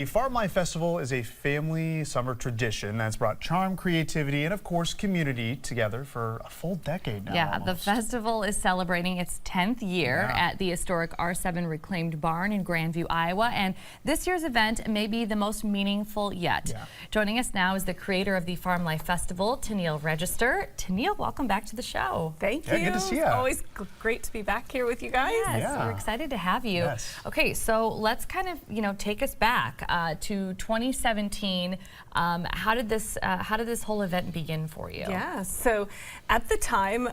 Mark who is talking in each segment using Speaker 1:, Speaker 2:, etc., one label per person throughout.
Speaker 1: The Farm Life Festival is a family summer tradition that's brought charm, creativity, and of course community together for a full decade now.
Speaker 2: Yeah, the
Speaker 1: almost.
Speaker 2: festival is celebrating its 10th year at the historic R7 Reclaimed Barn in Grandview, Iowa, and this year's event may be the most meaningful yet. Joining us now is the creator of the Farm Life Festival, Tennille Register. Tennille, welcome back to the show.
Speaker 3: Thank you.
Speaker 1: Good to see you.
Speaker 3: It's always great to be back here with you guys.
Speaker 2: Yes, we're excited to have you.
Speaker 1: Yes.
Speaker 2: Okay, so let's kind of, take us back to 2017. How did this whole event begin for you?
Speaker 3: Yeah, so at the time,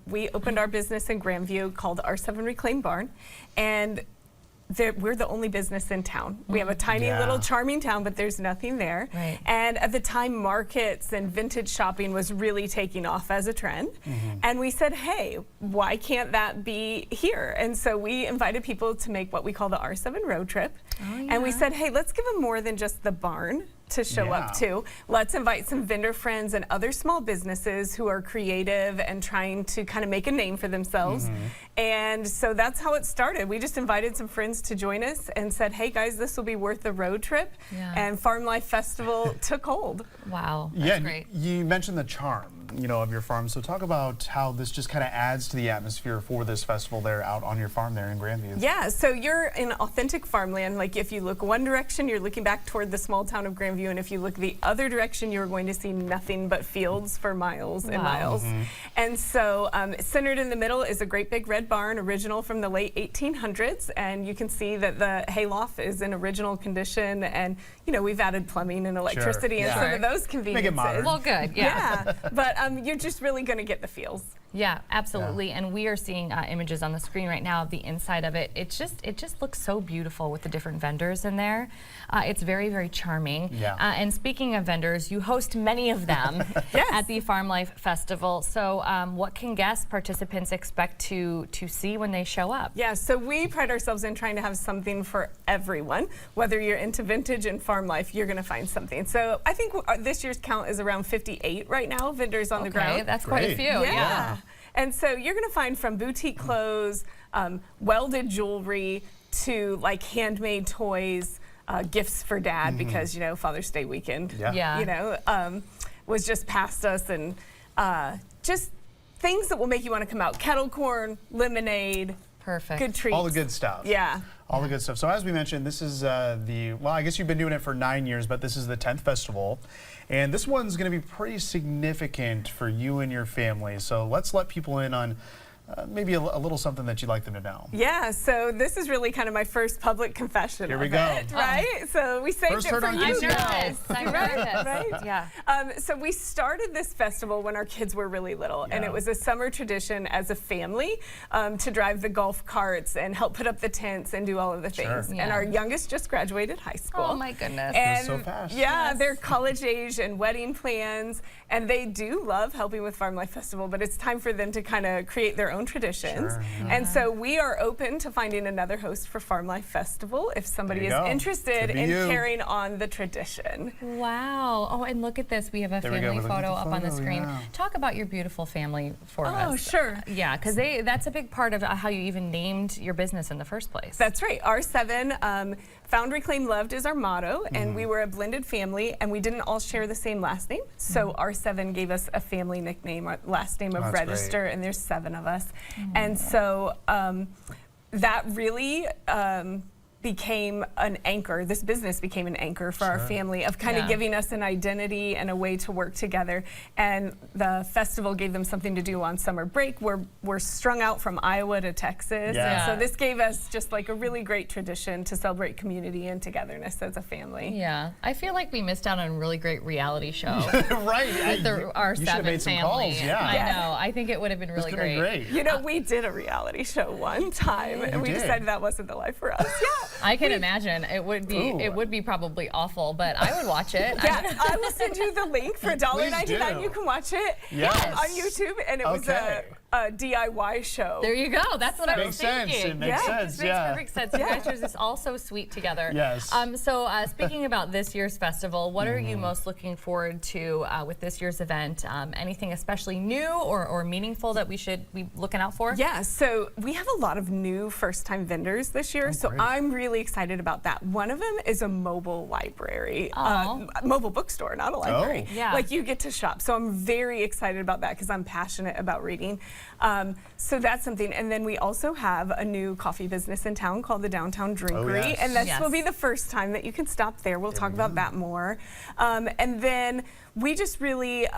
Speaker 3: we opened our business in Grandview called R7 Reclaimed Barn, and we're the only business in town. We have a tiny little charming town, but there's nothing there.
Speaker 2: Right.
Speaker 3: And at the time, markets and vintage shopping was really taking off as a trend. And we said, hey, why can't that be here? And so we invited people to make what we call the R7 road trip. And we said, hey, let's give them more than just the barn to show up to. Let's invite some vendor friends and other small businesses who are creative and trying to kind of make a name for themselves. And so that's how it started. We just invited some friends to join us and said, hey guys, this will be worth the road trip. And Farm Life Festival took hold.
Speaker 2: Wow, that's great.
Speaker 1: You mentioned the charm, of your farm. So talk about how this just kind of adds to the atmosphere for this festival there out on your farm there in Grandview.
Speaker 3: Yeah, so you're in authentic farmland. Like if you look one direction, you're looking back toward the small town of Grandview, and if you look the other direction, you're going to see nothing but fields for miles and miles. And so centered in the middle is a great big red barn, original from the late 1800s, and you can see that the hayloft is in original condition, and we've added plumbing and electricity and some of those conveniences.
Speaker 1: Make it modern.
Speaker 2: Well, good,
Speaker 3: But you're just really going to get the feels.
Speaker 2: Yeah, absolutely. And we are seeing images on the screen right now of the inside of it. It just looks so beautiful with the different vendors in there. It's very, very charming. And speaking of vendors, you host many of them at the Farm Life Festival. So what can guests, participants expect to see when they show up?
Speaker 3: Yeah, so we pride ourselves in trying to have something for everyone. Whether you're into vintage and farm life, you're going to find something. So I think this year's count is around 58 right now, vendors on the ground.
Speaker 2: Okay, that's quite a few. Yeah.
Speaker 3: And so you're going to find from boutique clothes, welded jewelry, to like handmade toys, gifts for dad because, Father's Day weekend, was just past us, and just things that will make you want to come out. Kettle corn, lemonade.
Speaker 2: Perfect.
Speaker 3: Good treats.
Speaker 1: All the good stuff.
Speaker 3: Yeah.
Speaker 1: All the good stuff. So as we mentioned, this is I guess you've been doing it for 9 years, but this is the 10th festival. And this one's going to be pretty significant for you and your family. So let's let people in on maybe a little something that you'd like them to know.
Speaker 3: Yeah, so this is really kind of my first public confession.
Speaker 1: Here we go.
Speaker 3: Right? So we saved
Speaker 1: First
Speaker 3: it for you guys.
Speaker 2: I'm nervous.
Speaker 3: Right?
Speaker 2: Yeah.
Speaker 3: So we started this festival when our kids were really little, and it was a summer tradition as a family to drive the golf carts and help put up the tents and do all of the things. And our youngest just graduated high school.
Speaker 2: Oh my goodness.
Speaker 3: And
Speaker 1: so fast.
Speaker 3: Yeah, they're college age and wedding plans, and they do love helping with Farm Life Festival, but it's time for them to kind of create their own traditions. And so we are open to finding another host for Farm Life Festival if somebody is interested in carrying on the tradition.
Speaker 2: Wow. Oh, and look at this. We have a family photo up on the screen. Talk about your beautiful family for us.
Speaker 3: Oh, sure.
Speaker 2: Yeah, because that's a big part of how you even named your business in the first place.
Speaker 3: That's right. R7, Found, Reclaim, Loved is our motto, and we were a blended family, and we didn't all share the same last name. So R7 gave us a family nickname, our last name of Register, and there's 7 of us. And so that really became an anchor. This business became an anchor for our family of kind of giving us an identity and a way to work together. And the festival gave them something to do on summer break. We're strung out from Iowa to Texas. And so this gave us just like a really great tradition to celebrate community and togetherness as a family.
Speaker 2: Yeah. I feel like we missed out on a really great reality show.
Speaker 1: Right.
Speaker 2: With our
Speaker 1: you should have
Speaker 2: 7
Speaker 1: made some
Speaker 2: family.
Speaker 1: calls. Yeah.
Speaker 2: I know. I think it would have been really great.
Speaker 3: We did a reality show one time, and we decided that wasn't the life for us.
Speaker 2: I can imagine it would be probably awful, but I would watch it.
Speaker 3: I will send you the link for $1.99. You can watch it on YouTube, and it was DIY show.
Speaker 2: There you go. That's what I was
Speaker 1: Makes sense.
Speaker 2: thinking.
Speaker 1: It makes sense.
Speaker 2: This makes
Speaker 1: Yeah.
Speaker 2: perfect sense. You guys are just all so sweet together.
Speaker 1: Yes.
Speaker 2: So speaking about this year's festival, what are you most looking forward to with this year's event? Anything especially new or meaningful that we should be looking out for?
Speaker 3: Yeah, so we have a lot of new first-time vendors this year, so
Speaker 1: great.
Speaker 3: I'm really excited about that. One of them is a mobile library, mobile bookstore, not a library.
Speaker 2: Oh. Yeah.
Speaker 3: Like you get to shop. So I'm very excited about that because I'm passionate about reading. So that's something. And then we also have a new coffee business in town called the Downtown Drinkery,
Speaker 1: yes.
Speaker 3: and this
Speaker 2: Yes.
Speaker 3: will be the first time that you can stop there. We'll talk about that more. And then we just really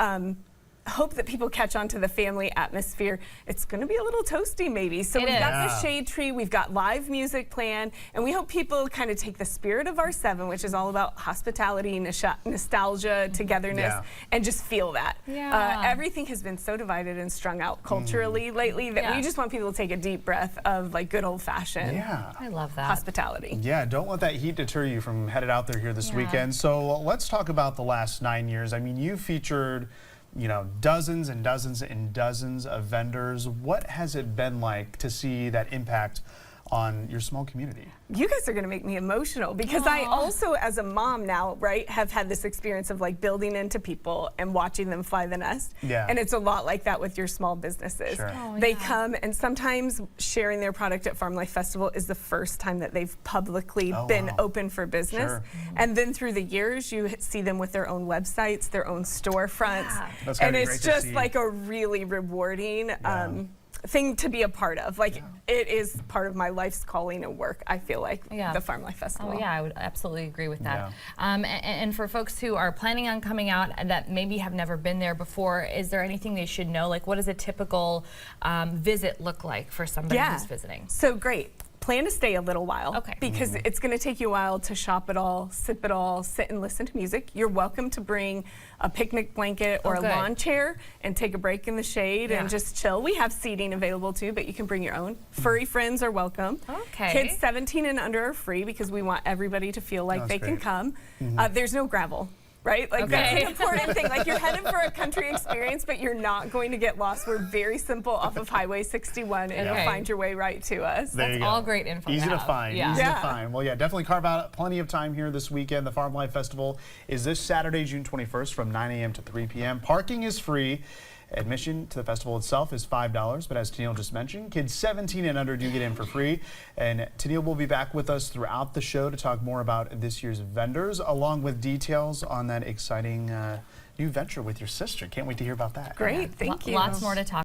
Speaker 3: hope that people catch on to the family atmosphere. It's going to be a little toasty maybe. So
Speaker 2: It
Speaker 3: we've
Speaker 2: is.
Speaker 3: got
Speaker 1: Yeah.
Speaker 3: the shade tree, we've got live music planned, and we hope people kind of take the spirit of our 7, which is all about hospitality, nostalgia, togetherness,
Speaker 1: Yeah.
Speaker 3: and just feel that.
Speaker 2: Yeah.
Speaker 3: Everything has been so divided and strung out culturally lately that
Speaker 2: Yeah.
Speaker 3: we just want people to take a deep breath of like good old fashioned
Speaker 1: Yeah.
Speaker 2: I love that.
Speaker 3: hospitality.
Speaker 1: Yeah, don't let that heat deter you from headed out there here this
Speaker 2: Yeah.
Speaker 1: weekend. So let's talk about the last 9 years. I mean, you featured, dozens and dozens and dozens of vendors. What has it been like to see that impact on your small community?
Speaker 3: You guys are going to make me emotional because I also, as a mom now, right, have had this experience of like building into people and watching them fly the nest.
Speaker 1: Yeah.
Speaker 3: And it's a lot like that with your small businesses.
Speaker 1: Sure.
Speaker 2: Oh,
Speaker 3: They
Speaker 2: yeah.
Speaker 3: come and sometimes sharing their product at Farm Life Festival is the first time that they've publicly
Speaker 1: Oh,
Speaker 3: been
Speaker 1: wow.
Speaker 3: open for business.
Speaker 1: Sure.
Speaker 3: And then through the years, you see them with their own websites, their own storefronts.
Speaker 2: Yeah.
Speaker 1: That's gotta
Speaker 3: And
Speaker 1: be
Speaker 3: it's
Speaker 1: great to
Speaker 3: just
Speaker 1: see.
Speaker 3: like a really rewarding thing to be a part of. Like it is part of my life's calling and work, I feel like,
Speaker 2: Yeah.
Speaker 3: the Farm Life Festival.
Speaker 2: Oh yeah, I would absolutely agree with that.
Speaker 1: Yeah.
Speaker 2: And for folks who are planning on coming out and that maybe have never been there before, is there anything they should know? Like, what does a typical visit look like for somebody who's visiting?
Speaker 3: So great. Plan to stay a little while.
Speaker 2: Okay.
Speaker 3: Because it's going to take you a while to shop it all, sip it all, sit and listen to music. You're welcome to bring a picnic blanket or
Speaker 2: Oh,
Speaker 3: a
Speaker 2: good.
Speaker 3: lawn chair and take a break in the shade
Speaker 2: Yeah.
Speaker 3: and just chill. We have seating available too, but you can bring your own. Furry friends are welcome.
Speaker 2: Okay.
Speaker 3: Kids 17 and under are free because we want everybody to feel like
Speaker 1: That's
Speaker 3: they can
Speaker 1: great.
Speaker 3: come. There's no gravel. Right? Like that's
Speaker 2: Okay.
Speaker 3: an important thing. Like you're headed for a country experience, but you're not going to get lost. We're very simple off of Highway 61 and
Speaker 2: Okay.
Speaker 3: you'll find your way right to us.
Speaker 1: There you
Speaker 2: That's
Speaker 1: go.
Speaker 2: all great info
Speaker 1: Easy
Speaker 2: to
Speaker 1: to
Speaker 2: have.
Speaker 1: find.
Speaker 2: Yeah.
Speaker 1: Easy
Speaker 3: Yeah.
Speaker 1: to find. Well, yeah, definitely carve out plenty of time here this weekend. The Farm Life Festival is this Saturday, June 21st from 9 a.m. to 3 p.m. Parking is free. Admission to the festival itself is $5, but as Tennille just mentioned, kids 17 and under do get in for free. And Tennille will be back with us throughout the show to talk more about this year's vendors, along with details on that exciting new venture with your sister. Can't wait to hear about that.
Speaker 3: Great, thank you.
Speaker 2: Lots more to talk